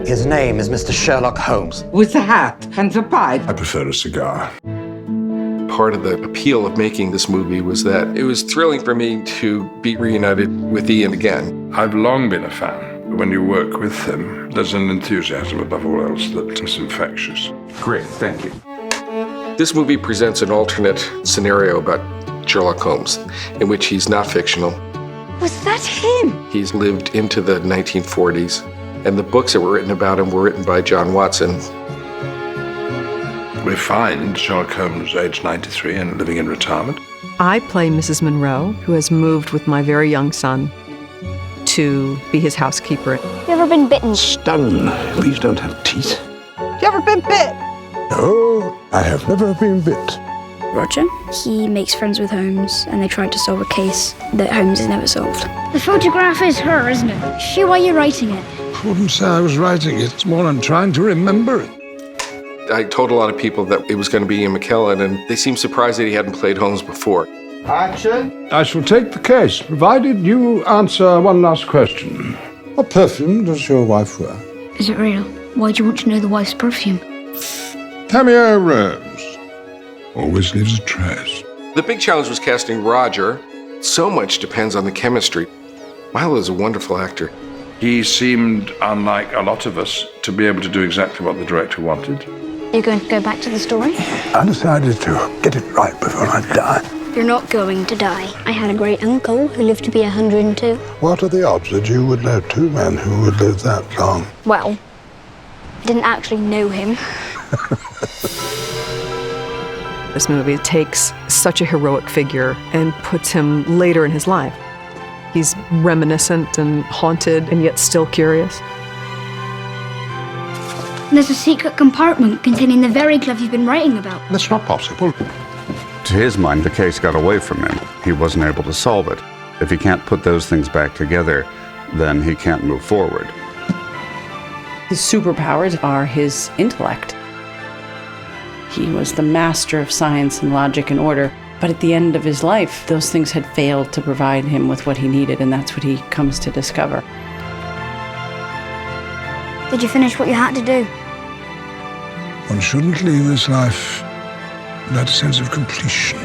His name is Mr. Sherlock Holmes. With the hat and the pipe. I prefer a cigar. Part of the appeal of making this movie was that it was thrilling for me to be reunited with Ian again. I've long been a fan. When you work with him, there's an enthusiasm above all else that is infectious. Great, thank you. This movie presents an alternate scenario about Sherlock Holmes, in which he's not fictional. Was that him? He's lived into the 1940s, and the books that were written about him were written by John Watson. We find Sherlock Holmes, aged 93 and living in retirement. I play Mrs. Monroe, who has moved with my very young son to be his housekeeper. You ever been bitten? Stung. These don't have teeth. You ever been bit? No, I have never been bit. Roger. He makes friends with Holmes, and they try to solve a case that Holmes has never solved. The photograph is her, isn't it? Is she why you're writing it? I wouldn't say I was writing it. It's more I'm trying to remember it. I told a lot of people that it was going to be Ian McKellen, and they seemed surprised that he hadn't played Holmes before. Action. I shall take the case, provided you answer one last question. What perfume does your wife wear? Is it real? Why do you want to know the wife's perfume? Cameo Rose. Always leaves a trace. The big challenge was casting Roger. So much depends on the chemistry. Milo is a wonderful actor. He seemed, unlike a lot of us, to be able to do exactly what the director wanted. You're going to go back to the story? I decided to get it right before I die. You're not going to die. I had a great uncle who lived to be 102. What are the odds that you would know two men who would live that long? Well, didn't actually know him. This movie takes such a heroic figure and puts him later in his life. He's reminiscent and haunted and yet still curious. There's a secret compartment containing the very glove you've been writing about. That's not possible. To his mind, the case got away from him. He wasn't able to solve it. If he can't put those things back together, then he can't move forward. His superpowers are his intellect. He was the master of science and logic and order, but at the end of his life, those things had failed to provide him with what he needed, and that's what he comes to discover. Did you finish what you had to do? One shouldn't leave this life without a sense of completion.